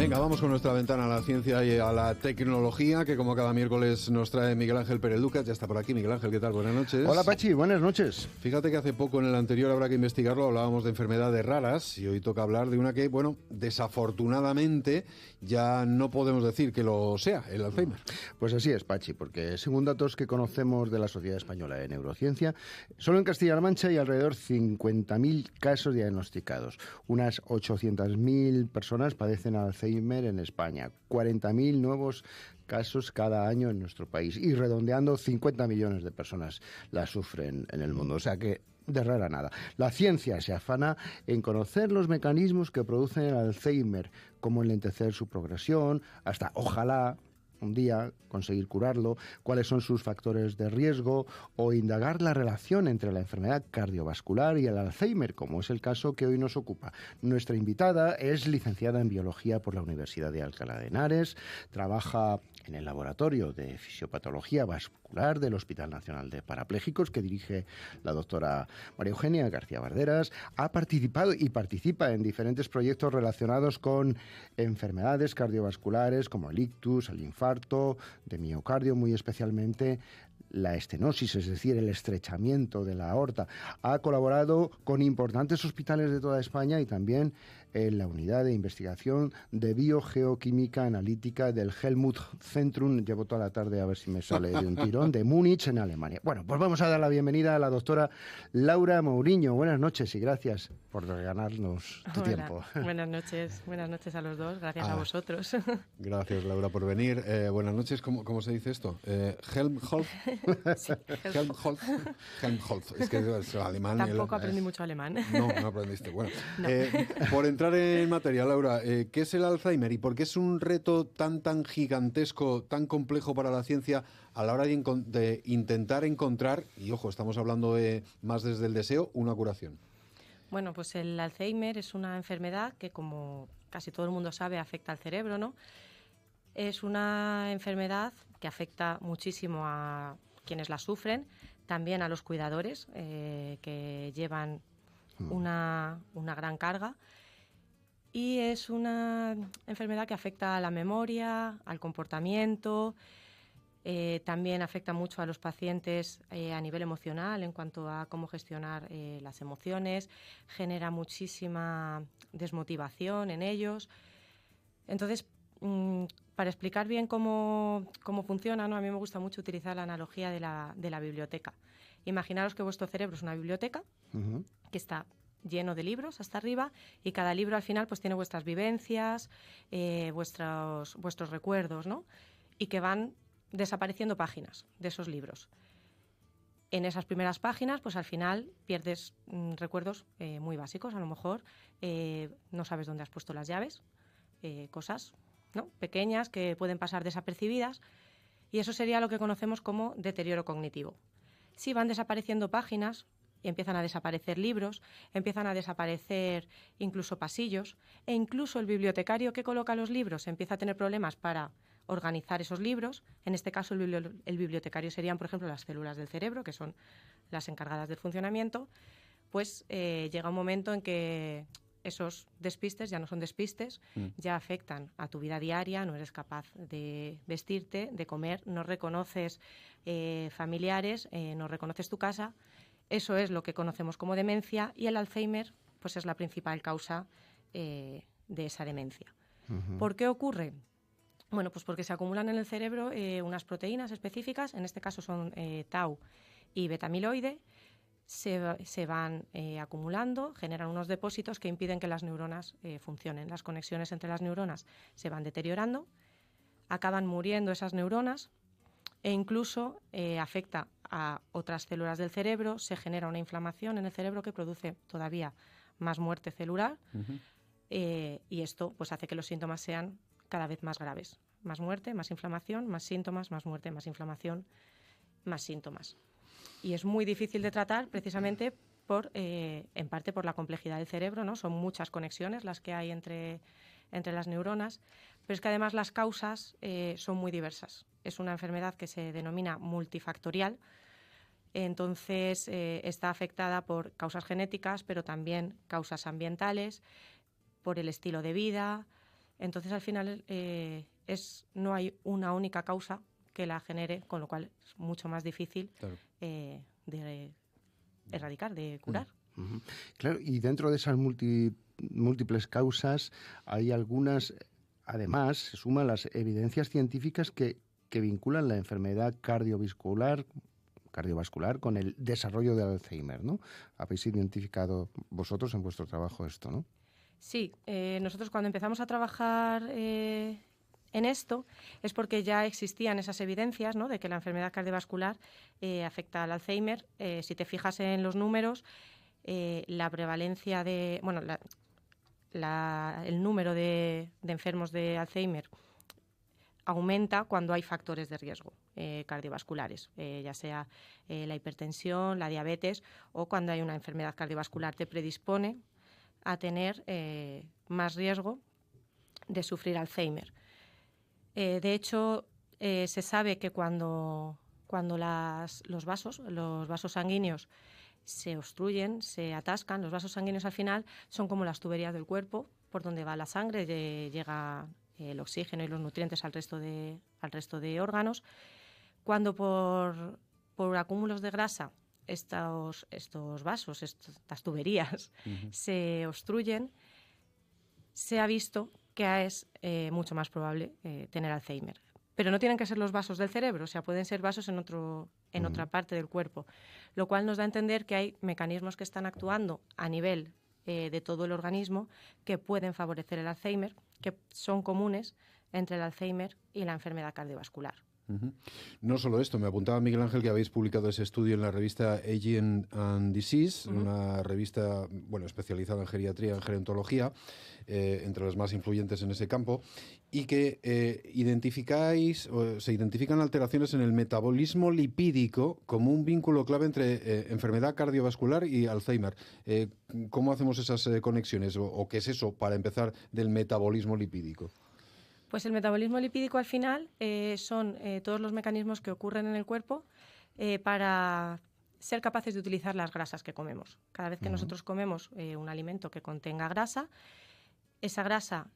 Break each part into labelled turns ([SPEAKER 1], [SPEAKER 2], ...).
[SPEAKER 1] Venga, vamos con nuestra ventana a la ciencia y a la tecnología, que como cada miércoles nos trae Miguel Ángel Pérez Lucas. Ya está por aquí, Miguel Ángel, ¿qué tal? Buenas noches.
[SPEAKER 2] Hola, Pachi, buenas noches.
[SPEAKER 1] Fíjate que hace poco, en el anterior, habrá que investigarlo, hablábamos de enfermedades raras, y hoy toca hablar de una que, bueno, desafortunadamente ya no podemos decir que lo sea, el Alzheimer.
[SPEAKER 2] Pues así es, Pachi, porque según datos que conocemos de la Sociedad Española de Neurociencia, solo en Castilla-La Mancha hay alrededor 50.000 casos diagnosticados. Unas 800.000 personas padecen Alzheimer en España, 40.000 nuevos casos cada año en nuestro país y redondeando 50 millones de personas la sufren en el mundo. O sea que de rara nada. La ciencia se afana en conocer los mecanismos que producen el Alzheimer, cómo enlentecer su progresión, hasta, ojalá, un día conseguir curarlo, cuáles son sus factores de riesgo o indagar la relación entre la enfermedad cardiovascular y el Alzheimer, como es el caso que hoy nos ocupa. Nuestra invitada es licenciada en Biología por la Universidad de Alcalá de Henares, trabaja en el Laboratorio de Fisiopatología Vascular del Hospital Nacional de Parapléjicos, que dirige la doctora María Eugenia García Barderas. Ha participado y participa en diferentes proyectos relacionados con enfermedades cardiovasculares como el ictus, el infarto de miocardio, muy especialmente la estenosis, es decir, el estrechamiento de la aorta. Ha colaborado con importantes hospitales de toda España y también en la unidad de investigación de biogeoquímica analítica del Helmut Zentrum, llevo toda la tarde a ver si me sale de un tirón, de Múnich, en Alemania. Bueno, pues vamos a dar la bienvenida a la doctora Laura Mouriño. Buenas noches y gracias por regalarnos tu tiempo.
[SPEAKER 3] Buenas noches a los dos, gracias a vosotros.
[SPEAKER 1] Gracias, Laura, por venir. Buenas noches, ¿cómo se dice esto? Helmholtz.
[SPEAKER 3] Sí,
[SPEAKER 1] Helmholtz. Es que es alemán.
[SPEAKER 3] Tampoco aprendí mucho alemán.
[SPEAKER 1] No aprendiste. Bueno,
[SPEAKER 3] No.
[SPEAKER 1] Por entrar en materia, Laura, ¿qué es el Alzheimer y por qué es un reto tan gigantesco, tan complejo para la ciencia a la hora de intentar encontrar, y ojo, estamos hablando más desde el deseo, una curación?
[SPEAKER 3] Bueno, pues el Alzheimer es una enfermedad que, como casi todo el mundo sabe, afecta al cerebro, ¿no? Es una enfermedad que afecta muchísimo a quienes la sufren, también a los cuidadores que llevan una gran carga, y es una enfermedad que afecta a la memoria, al comportamiento, también afecta mucho a los pacientes a nivel emocional en cuanto a cómo gestionar las emociones, genera muchísima desmotivación en ellos. Entonces, para explicar bien cómo funciona, ¿no? A mí me gusta mucho utilizar la analogía de la biblioteca. Imaginaros que vuestro cerebro es una biblioteca que está lleno de libros hasta arriba, y cada libro al final pues tiene vuestras vivencias, vuestros recuerdos, ¿no? Y que van desapareciendo páginas de esos libros. En esas primeras páginas, pues al final pierdes recuerdos muy básicos. A lo mejor no sabes dónde has puesto las llaves, cosas, ¿no?, pequeñas que pueden pasar desapercibidas, y eso sería lo que conocemos como deterioro cognitivo. Si van desapareciendo páginas, empiezan a desaparecer libros, empiezan a desaparecer incluso pasillos, e incluso el bibliotecario que coloca los libros empieza a tener problemas para organizar esos libros. En este caso, el bibliotecario serían, por ejemplo, las células del cerebro, que son las encargadas del funcionamiento. Pues llega un momento en que esos despistes ya no son despistes, ya afectan a tu vida diaria, no eres capaz de vestirte, de comer, no reconoces familiares, no reconoces tu casa. Eso es lo que conocemos como demencia, y el Alzheimer pues es la principal causa de esa demencia. ¿Por qué ocurre? Bueno, pues porque se acumulan en el cerebro unas proteínas específicas, en este caso son tau y beta-amiloide. Se van acumulando, generan unos depósitos que impiden que las neuronas funcionen. Las conexiones entre las neuronas se van deteriorando, acaban muriendo esas neuronas, e incluso afecta a otras células del cerebro. Se genera una inflamación en el cerebro que produce todavía más muerte celular, y esto pues hace que los síntomas sean cada vez más graves. Más muerte, más inflamación, más síntomas, más muerte, más inflamación, más síntomas. Y es muy difícil de tratar precisamente en parte por la complejidad del cerebro, ¿no? Son muchas conexiones las que hay entre las neuronas, pero es que además las causas son muy diversas. Es una enfermedad que se denomina multifactorial. Entonces está afectada por causas genéticas, pero también causas ambientales, por el estilo de vida, Entonces, al final, no hay una única causa que la genere, con lo cual es mucho más difícil de erradicar, de curar.
[SPEAKER 2] Uh-huh. Claro, y dentro de esas múltiples causas hay algunas, además, se suman las evidencias científicas que vinculan la enfermedad cardiovascular con el desarrollo del Alzheimer, ¿no? Habéis identificado vosotros en vuestro trabajo esto, ¿no?
[SPEAKER 3] Sí, nosotros cuando empezamos a trabajar en esto es porque ya existían esas evidencias, ¿no?, de que la enfermedad cardiovascular afecta al Alzheimer. Si te fijas en los números, la prevalencia de, bueno, el número de enfermos de Alzheimer aumenta cuando hay factores de riesgo cardiovasculares, ya sea la hipertensión, la diabetes, o cuando hay una enfermedad cardiovascular te predispone a tener más riesgo de sufrir Alzheimer. De hecho, se sabe que cuando los vasos sanguíneos se obstruyen, se atascan, los vasos sanguíneos al final son como las tuberías del cuerpo por donde va la sangre, llega el oxígeno y los nutrientes al resto de órganos. Cuando por acúmulos de grasa estos vasos, estas tuberías, se obstruyen, se ha visto que es mucho más probable tener Alzheimer. Pero no tienen que ser los vasos del cerebro, o sea, pueden ser vasos en otra parte del cuerpo, lo cual nos da a entender que hay mecanismos que están actuando a nivel de todo el organismo que pueden favorecer el Alzheimer, que son comunes entre el Alzheimer y la enfermedad cardiovascular.
[SPEAKER 1] Uh-huh. No solo esto, me apuntaba Miguel Ángel que habéis publicado ese estudio en la revista Aging and Disease, una revista especializada en geriatría, en gerontología, entre las más influyentes en ese campo, y que se identifican alteraciones en el metabolismo lipídico como un vínculo clave entre enfermedad cardiovascular y Alzheimer. ¿Cómo hacemos esas conexiones o qué es eso, para empezar, del metabolismo lipídico?
[SPEAKER 3] Pues el metabolismo lipídico al final son todos los mecanismos que ocurren en el cuerpo para ser capaces de utilizar las grasas que comemos. Cada vez que nosotros comemos un alimento que contenga grasa, esa grasa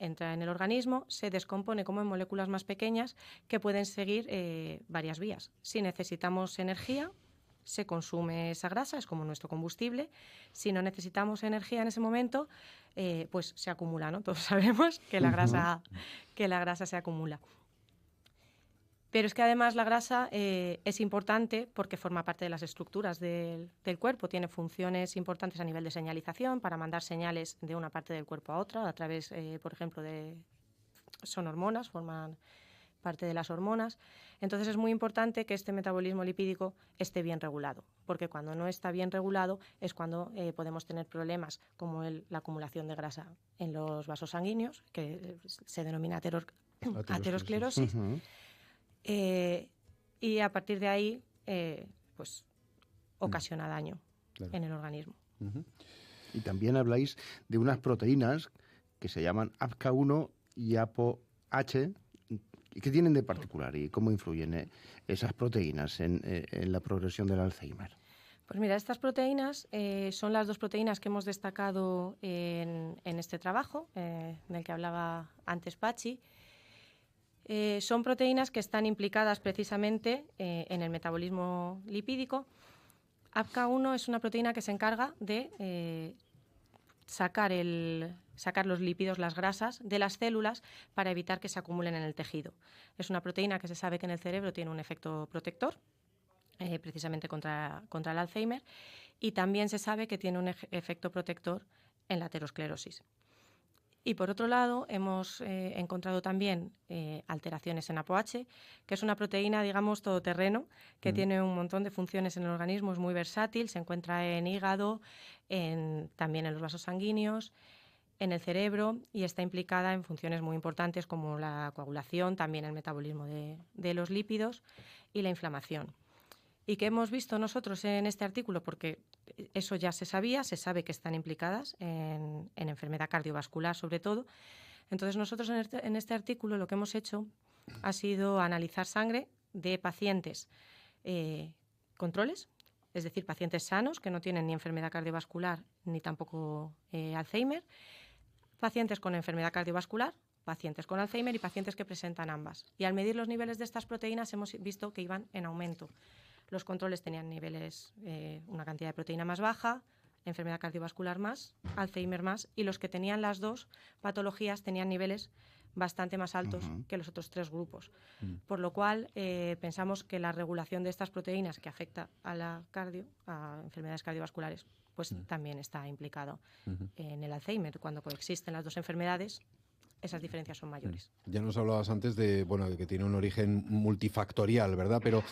[SPEAKER 3] entra en el organismo, se descompone como en moléculas más pequeñas que pueden seguir varias vías. Si necesitamos energía, se consume esa grasa, es como nuestro combustible. Si no necesitamos energía en ese momento, pues se acumula, ¿no? Todos sabemos que la grasa se acumula. Pero es que además la grasa es importante porque forma parte de las estructuras del cuerpo, tiene funciones importantes a nivel de señalización para mandar señales de una parte del cuerpo a otra, a través, por ejemplo, son hormonas, forman parte de las hormonas. Entonces es muy importante que este metabolismo lipídico esté bien regulado, porque cuando no está bien regulado es cuando podemos tener problemas como la acumulación de grasa en los vasos sanguíneos, que se denomina aterosclerosis. Y a partir de ahí pues ocasiona daño en el organismo.
[SPEAKER 2] Y también habláis de unas proteínas que se llaman APCA1 y ApoH. ¿Qué tienen de particular y cómo influyen esas proteínas en la progresión del Alzheimer?
[SPEAKER 3] Pues mira, estas proteínas son las dos proteínas que hemos destacado en este trabajo, del que hablaba antes Pachi. Son proteínas que están implicadas precisamente en el metabolismo lipídico. APCA1 es una proteína que se encarga de sacar los lípidos, las grasas, de las células para evitar que se acumulen en el tejido. Es una proteína que se sabe que en el cerebro tiene un efecto protector, precisamente contra el Alzheimer, y también se sabe que tiene un efecto protector en la aterosclerosis. Y por otro lado, hemos encontrado también alteraciones en ApoH, que es una proteína, digamos, todoterreno, que tiene un montón de funciones en el organismo, es muy versátil, se encuentra en hígado, también en los vasos sanguíneos, en el cerebro, y está implicada en funciones muy importantes como la coagulación, también el metabolismo de los lípidos y la inflamación. ¿Y qué hemos visto nosotros en este artículo? Porque eso ya se sabe que están implicadas en enfermedad cardiovascular sobre todo. Entonces nosotros en este artículo lo que hemos hecho ha sido analizar sangre de pacientes controles, es decir, pacientes sanos que no tienen ni enfermedad cardiovascular ni tampoco Alzheimer, pacientes con enfermedad cardiovascular, pacientes con Alzheimer y pacientes que presentan ambas. Y al medir los niveles de estas proteínas hemos visto que iban en aumento. Los controles tenían niveles, una cantidad de proteína más baja, enfermedad cardiovascular más, Alzheimer más, y los que tenían las dos patologías tenían niveles bastante más altos que los otros 3 grupos. Por lo cual, pensamos que la regulación de estas proteínas que afecta a a enfermedades cardiovasculares, pues también está implicado en el Alzheimer. Cuando coexisten las dos enfermedades, esas diferencias son mayores.
[SPEAKER 1] Ya nos hablabas antes de que tiene un origen multifactorial, ¿verdad? Pero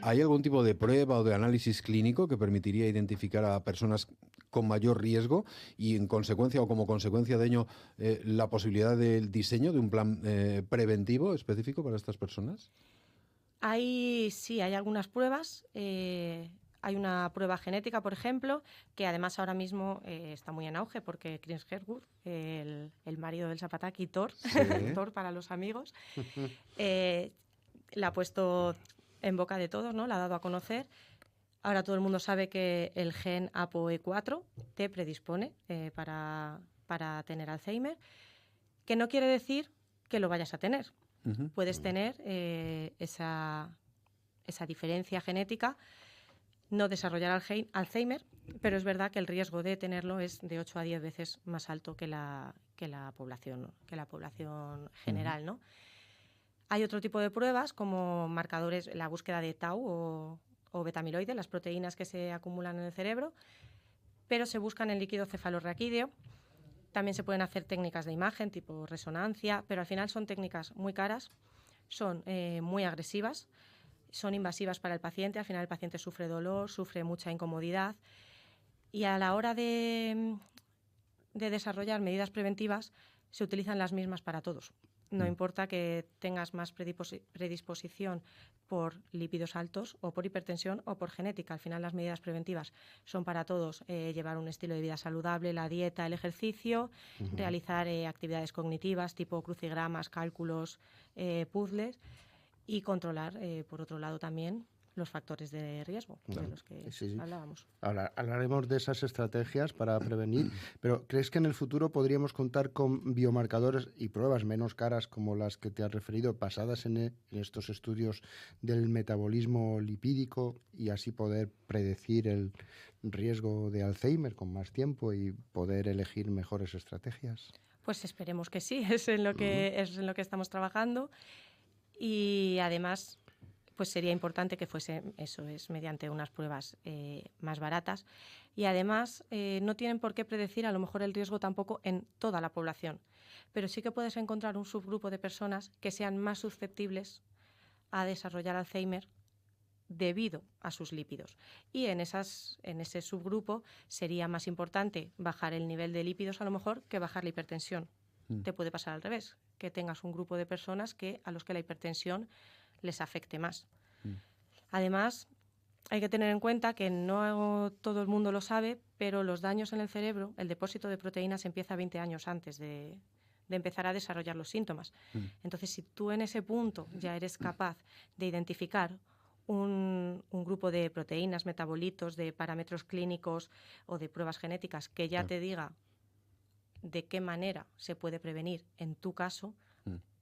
[SPEAKER 1] ¿hay algún tipo de prueba o de análisis clínico que permitiría identificar a personas con mayor riesgo y en consecuencia o como consecuencia de ello la posibilidad del diseño de un plan preventivo específico para estas personas?
[SPEAKER 3] Hay algunas pruebas. Hay una prueba genética, por ejemplo, que además ahora mismo está muy en auge porque Chris Hemsworth, el marido del Zapataki, Thor,
[SPEAKER 1] Sí.
[SPEAKER 3] Thor para los amigos, la ha puesto en boca de todos, ¿no? La ha dado a conocer. Ahora todo el mundo sabe que el gen ApoE4 te predispone para tener Alzheimer, que no quiere decir que lo vayas a tener. Puedes tener esa diferencia genética, no desarrollar Alzheimer, pero es verdad que el riesgo de tenerlo es de 8 a 10 veces más alto que la población general, ¿no? Hay otro tipo de pruebas como marcadores, la búsqueda de tau o betamiloide, las proteínas que se acumulan en el cerebro, pero se buscan en líquido cefalorraquídeo. También se pueden hacer técnicas de imagen tipo resonancia, pero al final son técnicas muy caras, son muy agresivas, son invasivas para el paciente. Al final el paciente sufre dolor, sufre mucha incomodidad, y a la hora de desarrollar medidas preventivas se utilizan las mismas para todos. No importa que tengas más predisposición por lípidos altos o por hipertensión o por genética. Al final las medidas preventivas son para todos. Llevar un estilo de vida saludable, la dieta, el ejercicio, realizar actividades cognitivas tipo crucigramas, cálculos, puzzles, y controlar, por otro lado, también los factores de riesgo de los que hablábamos.
[SPEAKER 2] Ahora hablaremos de esas estrategias para prevenir, pero ¿crees que en el futuro podríamos contar con biomarcadores y pruebas menos caras como las que te has referido, basadas en estos estudios del metabolismo lipídico, y así poder predecir el riesgo de Alzheimer con más tiempo y poder elegir mejores estrategias?
[SPEAKER 3] Pues esperemos que sí, es en lo que estamos trabajando, y además pues sería importante que fuese mediante unas pruebas más baratas, y además no tienen por qué predecir a lo mejor el riesgo tampoco en toda la población, pero sí que puedes encontrar un subgrupo de personas que sean más susceptibles a desarrollar Alzheimer debido a sus lípidos, y en ese subgrupo sería más importante bajar el nivel de lípidos a lo mejor que bajar la hipertensión. Te puede pasar al revés, que tengas un grupo de personas a los que la hipertensión les afecte más. Además, hay que tener en cuenta que no todo el mundo lo sabe, pero los daños en el cerebro, el depósito de proteínas empieza 20 años antes de empezar a desarrollar los síntomas. Entonces, si tú en ese punto ya eres capaz de identificar un grupo de proteínas, metabolitos, de parámetros clínicos o de pruebas genéticas que ya te diga de qué manera se puede prevenir en tu caso,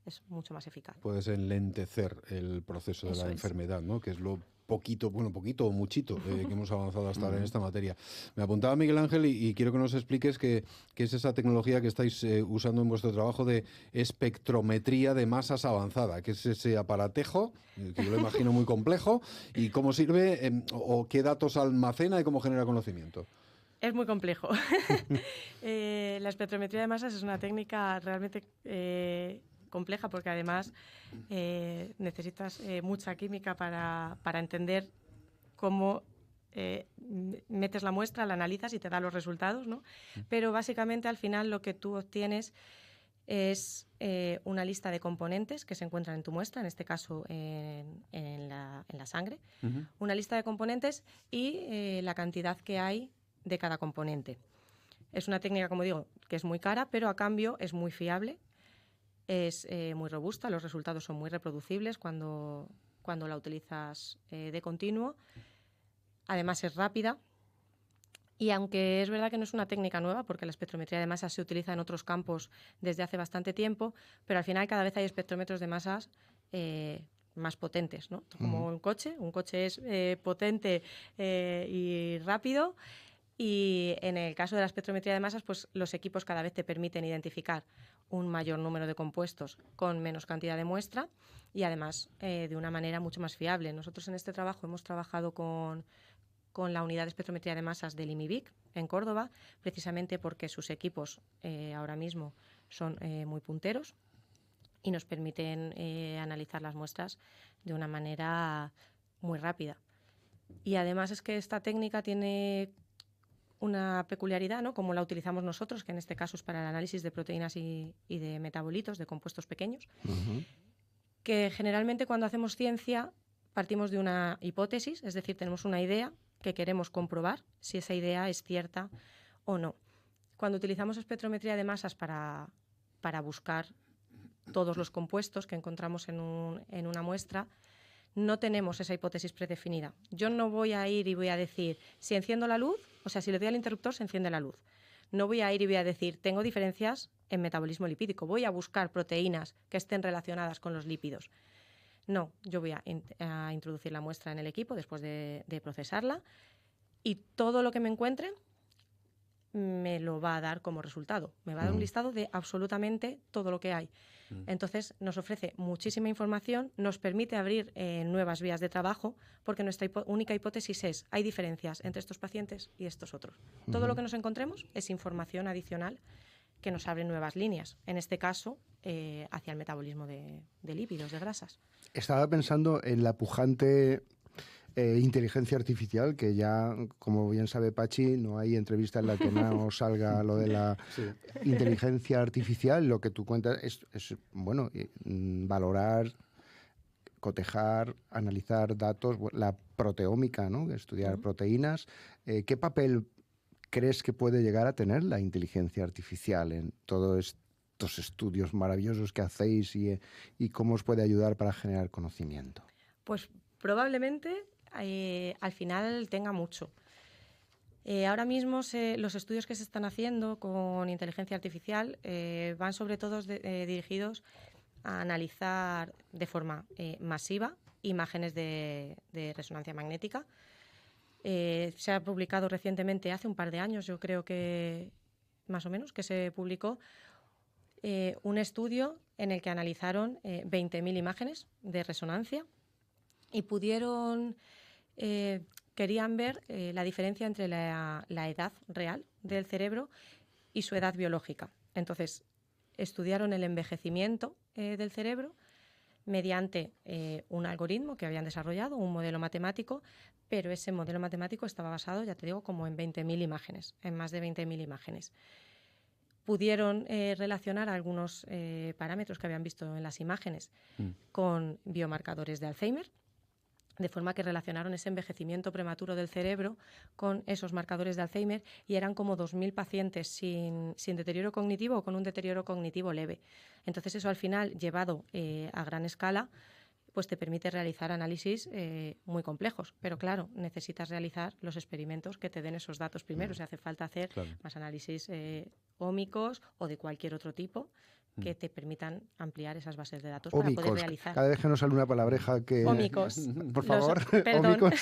[SPEAKER 3] es mucho más eficaz.
[SPEAKER 1] Puedes enlentecer el proceso de la enfermedad, ¿no? Que es lo poquito o muchito que hemos avanzado hasta ahora en esta materia. Me apuntaba Miguel Ángel y quiero que nos expliques qué es esa tecnología que estáis usando en vuestro trabajo de espectrometría de masas avanzada. ¿Qué es ese aparatejo? Que yo lo imagino muy complejo. ¿Y cómo sirve o qué datos almacena y cómo genera conocimiento?
[SPEAKER 3] Es muy complejo. La espectrometría de masas es una técnica realmente compleja, porque además necesitas mucha química para entender cómo metes la muestra, la analizas y te da los resultados, ¿no? Pero básicamente al final lo que tú obtienes es una lista de componentes que se encuentran en tu muestra, en este caso en la sangre, una lista de componentes y la cantidad que hay de cada componente. Es una técnica, como digo, que es muy cara, pero a cambio es muy fiable, es muy robusta, los resultados son muy reproducibles cuando la utilizas de continuo. Además es rápida Y aunque es verdad que no es una técnica nueva, porque la espectrometría de masas se utiliza en otros campos desde hace bastante tiempo, pero al final cada vez hay espectrómetros de masas más potentes, ¿no? Como un coche es potente y rápido, y en el caso de la espectrometría de masas, pues los equipos cada vez te permiten identificar un mayor número de compuestos con menos cantidad de muestra y además de una manera mucho más fiable. Nosotros en este trabajo hemos trabajado con la unidad de espectrometría de masas del IMIBIC en Córdoba, precisamente porque sus equipos ahora mismo son muy punteros y nos permiten analizar las muestras de una manera muy rápida. Y además es que esta técnica tiene una peculiaridad, ¿no? Como la utilizamos nosotros, que en este caso es para el análisis de proteínas y de metabolitos, de compuestos pequeños, que generalmente cuando hacemos ciencia partimos de una hipótesis, es decir, tenemos una idea que queremos comprobar si esa idea es cierta o no. Cuando utilizamos espectrometría de masas para buscar todos los compuestos que encontramos en una muestra, no tenemos esa hipótesis predefinida. Yo no voy a ir y voy a decir, si enciendo la luz, o sea, si le doy al interruptor, se enciende la luz. No voy a ir y voy a decir, tengo diferencias en metabolismo lipídico. Voy a buscar proteínas que estén relacionadas con los lípidos. No, yo voy a introducir la muestra en el equipo después de procesarla y todo lo que me encuentre me lo va a dar como resultado. Me va a dar un listado de absolutamente todo lo que hay. Entonces nos ofrece muchísima información, nos permite abrir nuevas vías de trabajo, porque nuestra única hipótesis es, hay diferencias entre estos pacientes y estos otros. Todo lo que nos encontremos es información adicional que nos abre nuevas líneas, en este caso hacia el metabolismo de lípidos, de grasas.
[SPEAKER 2] Estaba pensando en la pujante inteligencia artificial, que ya, como bien sabe Pachi, no hay entrevista en la que no salga lo de la inteligencia artificial. Lo que tú cuentas es bueno, valorar, cotejar, analizar datos, la proteómica, ¿no? Estudiar proteínas. ¿Qué papel crees que puede llegar a tener la inteligencia artificial en todos estos estudios maravillosos que hacéis y cómo os puede ayudar para generar conocimiento?
[SPEAKER 3] Pues probablemente al final tenga mucho. Ahora mismo los estudios que se están haciendo con inteligencia artificial van sobre todo dirigidos a analizar de forma masiva imágenes de resonancia magnética. Se ha publicado recientemente, hace un par de años, yo creo que más o menos, que se publicó un estudio en el que analizaron 20.000 imágenes de resonancia y querían ver la diferencia entre la edad real del cerebro y su edad biológica. Entonces, estudiaron el envejecimiento del cerebro mediante un algoritmo que habían desarrollado, un modelo matemático, pero ese modelo matemático estaba basado, ya te digo, como en 20.000 imágenes, en más de 20.000 imágenes. Pudieron relacionar algunos parámetros que habían visto en las imágenes con biomarcadores de Alzheimer, de forma que relacionaron ese envejecimiento prematuro del cerebro con esos marcadores de Alzheimer y eran como 2.000 pacientes sin deterioro cognitivo o con un deterioro cognitivo leve. Entonces eso al final, llevado a gran escala, pues te permite realizar análisis muy complejos. Pero claro, necesitas realizar los experimentos que te den esos datos primero. Si hace falta hacer más análisis ómicos o de cualquier otro tipo que te permitan ampliar esas bases de datos
[SPEAKER 2] ómicos,
[SPEAKER 3] para poder realizar.
[SPEAKER 2] Cada vez que nos sale una palabreja que...
[SPEAKER 3] Ómicos.
[SPEAKER 2] Por favor,
[SPEAKER 3] perdón.
[SPEAKER 2] ómicos.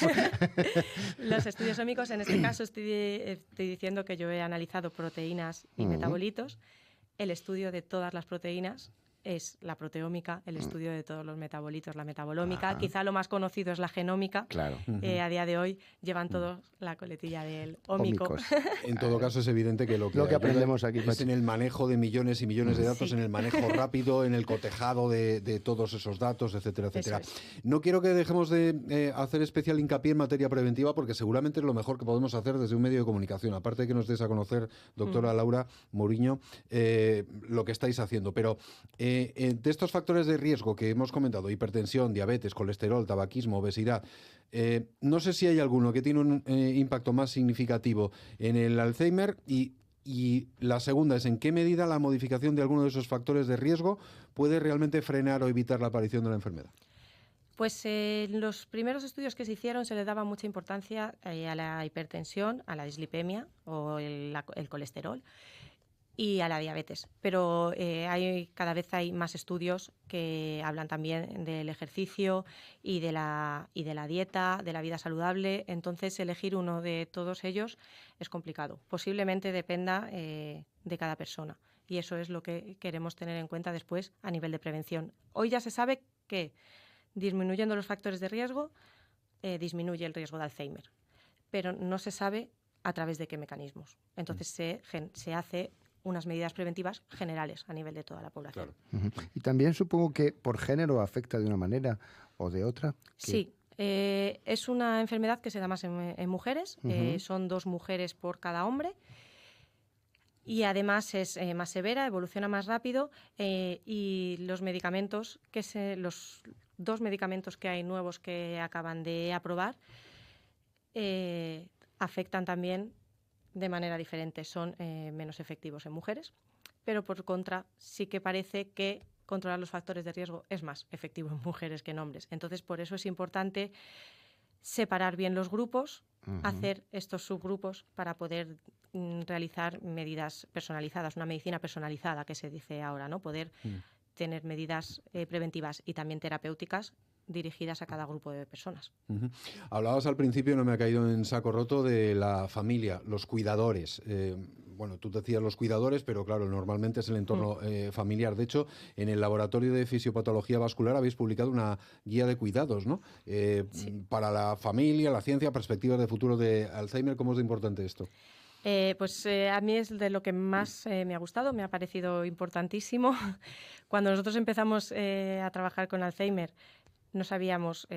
[SPEAKER 3] Los estudios ómicos, en este caso estoy diciendo que yo he analizado proteínas y metabolitos. El estudio de todas las proteínas es la proteómica, el estudio de todos los metabolitos, la metabolómica. Quizá lo más conocido es la genómica.
[SPEAKER 2] Claro.
[SPEAKER 3] A día de hoy llevan todos la coletilla del ómico.
[SPEAKER 2] Ómicos.
[SPEAKER 1] En todo caso, es evidente que lo que
[SPEAKER 2] aprendemos aquí
[SPEAKER 1] es en el manejo de millones y millones de datos,
[SPEAKER 3] Sí.
[SPEAKER 1] en el manejo rápido, en el cotejado de todos esos datos, etcétera, etcétera.
[SPEAKER 3] Eso
[SPEAKER 1] No quiero que dejemos de hacer especial hincapié en materia preventiva, porque seguramente es lo mejor que podemos hacer desde un medio de comunicación. Aparte de que nos des a conocer, doctora Laura Mouriño, lo que estáis haciendo. Pero de estos factores de riesgo que hemos comentado, hipertensión, diabetes, colesterol, tabaquismo, obesidad, no sé si hay alguno que tiene un impacto más significativo en el Alzheimer y la segunda es en qué medida la modificación de alguno de esos factores de riesgo puede realmente frenar o evitar la aparición de la enfermedad.
[SPEAKER 3] Pues en los primeros estudios que se hicieron se le daba mucha importancia a la hipertensión, a la dislipemia o el colesterol y a la diabetes. Pero cada vez hay más estudios que hablan también del ejercicio y de la dieta, de la vida saludable. Entonces, elegir uno de todos ellos es complicado. Posiblemente dependa de cada persona. Y eso es lo que queremos tener en cuenta después a nivel de prevención. Hoy ya se sabe que disminuyendo los factores de riesgo, disminuye el riesgo de Alzheimer. Pero no se sabe a través de qué mecanismos. Entonces, se hace unas medidas preventivas generales a nivel de toda la población.
[SPEAKER 2] Claro. Y también supongo que por género afecta de una manera o de otra.
[SPEAKER 3] Sí, es una enfermedad que se da más en mujeres, son 2 mujeres por cada hombre y además es más severa, evoluciona más rápido y los medicamentos, los 2 medicamentos que hay nuevos que acaban de aprobar afectan también de manera diferente, son menos efectivos en mujeres, pero por contra sí que parece que controlar los factores de riesgo es más efectivo en mujeres que en hombres. Entonces, por eso es importante separar bien los grupos, hacer estos subgrupos para poder realizar medidas personalizadas, una medicina personalizada que se dice ahora, ¿no? Poder tener medidas preventivas y también terapéuticas dirigidas a cada grupo de personas.
[SPEAKER 1] Hablabas al principio, no me ha caído en saco roto, de la familia, los cuidadores. Bueno, tú decías los cuidadores, pero claro, normalmente es el entorno familiar. De hecho, en el Laboratorio de Fisiopatología Vascular habéis publicado una guía de cuidados, ¿no? Sí. Para la familia, la ciencia, perspectivas de futuro de Alzheimer. ¿Cómo es de importante esto?
[SPEAKER 3] A mí es de lo que más me ha gustado, me ha parecido importantísimo. Cuando nosotros empezamos a trabajar con Alzheimer, no sabíamos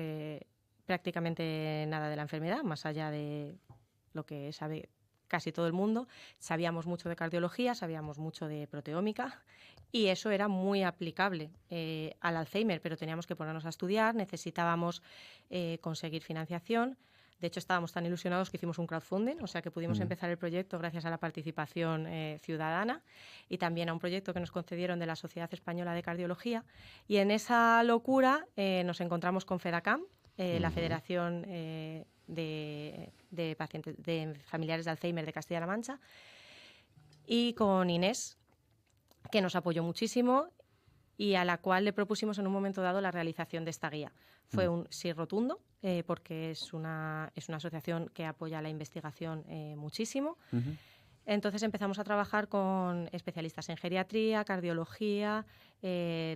[SPEAKER 3] prácticamente nada de la enfermedad, más allá de lo que sabe casi todo el mundo. Sabíamos mucho de cardiología, sabíamos mucho de proteómica y eso era muy aplicable al Alzheimer, pero teníamos que ponernos a estudiar, necesitábamos conseguir financiación. De hecho, estábamos tan ilusionados que hicimos un crowdfunding, o sea que pudimos empezar el proyecto gracias a la participación ciudadana y también a un proyecto que nos concedieron de la Sociedad Española de Cardiología. Y en esa locura nos encontramos con FEDACAM, la Federación de Pacientes de Familiares de Alzheimer de Castilla-La Mancha, y con Inés, que nos apoyó muchísimo y a la cual le propusimos en un momento dado la realización de esta guía. Fue un sí rotundo, porque es una asociación que apoya la investigación muchísimo. Entonces empezamos a trabajar con especialistas en geriatría, cardiología,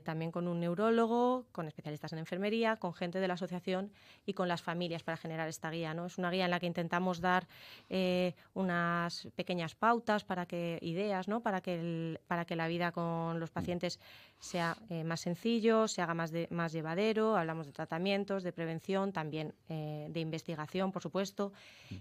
[SPEAKER 3] también con un neurólogo, con especialistas en enfermería, con gente de la asociación y con las familias para generar esta guía, ¿no? Es una guía en la que intentamos dar unas pequeñas pautas, ideas, ¿no? para que la vida con los pacientes sea más sencillo, se haga más llevadero. Hablamos de tratamientos, de prevención, también de investigación, por supuesto,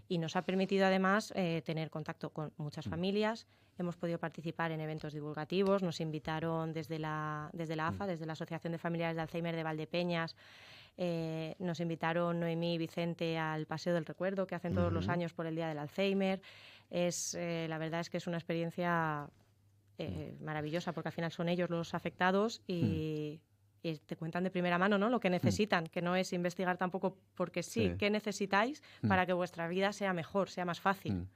[SPEAKER 3] y nos ha permitido además tener contacto con muchas familias. Hemos podido participar en eventos divulgativos, nos invitaron desde la AFA, desde la Asociación de Familiares de Alzheimer de Valdepeñas, nos invitaron Noemí y Vicente al Paseo del Recuerdo que hacen todos los años por el Día del Alzheimer. La verdad es que es una experiencia maravillosa, porque al final son ellos los afectados y te cuentan de primera mano, ¿no? Lo que necesitan, que no es investigar tampoco porque sí. ¿Qué necesitáis para que vuestra vida sea mejor, sea más fácil?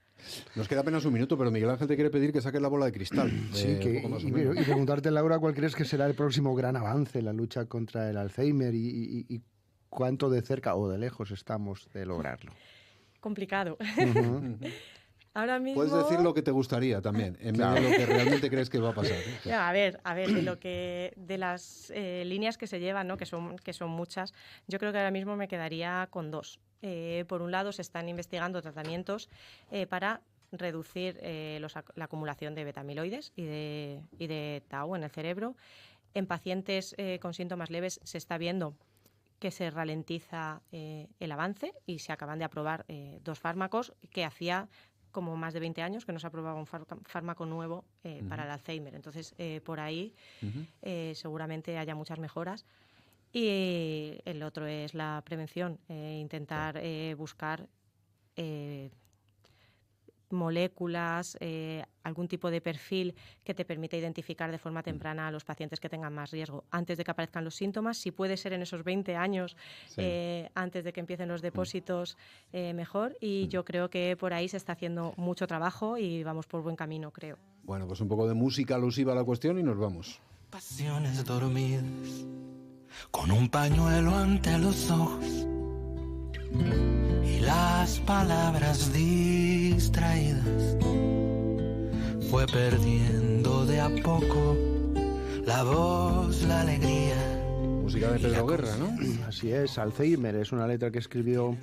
[SPEAKER 1] Nos queda apenas un minuto, pero Miguel Ángel te quiere pedir que saques la bola de cristal.
[SPEAKER 2] Y preguntarte, Laura, ¿cuál crees que será el próximo gran avance en la lucha contra el Alzheimer y cuánto de cerca o de lejos estamos de lograrlo?
[SPEAKER 3] Complicado. Ahora mismo...
[SPEAKER 1] Puedes decir lo que te gustaría también, en vez de lo que realmente crees que va a pasar.
[SPEAKER 3] A ver, de las líneas que se llevan, ¿no? que son muchas, yo creo que ahora mismo me quedaría con 2. Por un lado, se están investigando tratamientos para reducir la acumulación de betamiloides y de tau en el cerebro. En pacientes con síntomas leves se está viendo que se ralentiza el avance y se acaban de aprobar 2 fármacos que hacía como más de 20 años que no se aprobaba un fármaco nuevo para el Alzheimer. Entonces, por ahí seguramente haya muchas mejoras. Y el otro es la prevención, intentar buscar moléculas, algún tipo de perfil que te permita identificar de forma temprana a los pacientes que tengan más riesgo antes de que aparezcan los síntomas. Si puede ser en esos 20 años, antes de que empiecen los depósitos, mejor. Y yo creo que por ahí se está haciendo mucho trabajo y vamos por buen camino, creo.
[SPEAKER 1] Bueno, pues un poco de música alusiva a la cuestión y nos vamos.
[SPEAKER 4] Pasiones dormidas, con un pañuelo ante los ojos y las palabras distraídas, fue perdiendo de a poco la voz, la alegría.
[SPEAKER 1] Música de Pedro Guerra, ¿no?
[SPEAKER 2] Así es, Alzheimer es una letra que escribió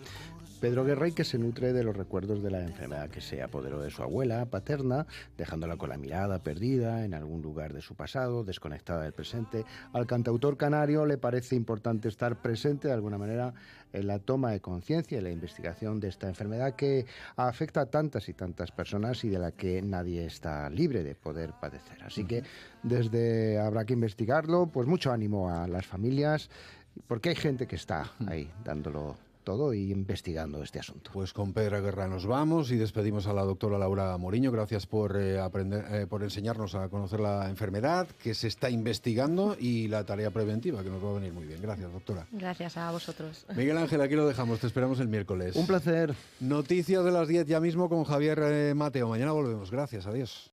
[SPEAKER 2] Pedro Guerra y que se nutre de los recuerdos de la enfermedad que se apoderó de su abuela paterna, dejándola con la mirada perdida en algún lugar de su pasado, desconectada del presente. Al cantautor canario le parece importante estar presente de alguna manera en la toma de conciencia y la investigación de esta enfermedad que afecta a tantas y tantas personas y de la que nadie está libre de poder padecer. Así que desde Habrá que investigarlo, pues mucho ánimo a las familias, porque hay gente que está ahí dándolo todo y investigando este asunto.
[SPEAKER 1] Pues con Pedro Guerra nos vamos y despedimos a la doctora Laura Moriño. Gracias por por enseñarnos a conocer la enfermedad que se está investigando y la tarea preventiva, que nos va a venir muy bien. Gracias, doctora.
[SPEAKER 3] Gracias a vosotros.
[SPEAKER 1] Miguel Ángel, aquí lo dejamos. Te esperamos el miércoles.
[SPEAKER 2] Un placer.
[SPEAKER 1] Noticias de las 10 ya mismo con Javier Mateo. Mañana volvemos. Gracias. Adiós.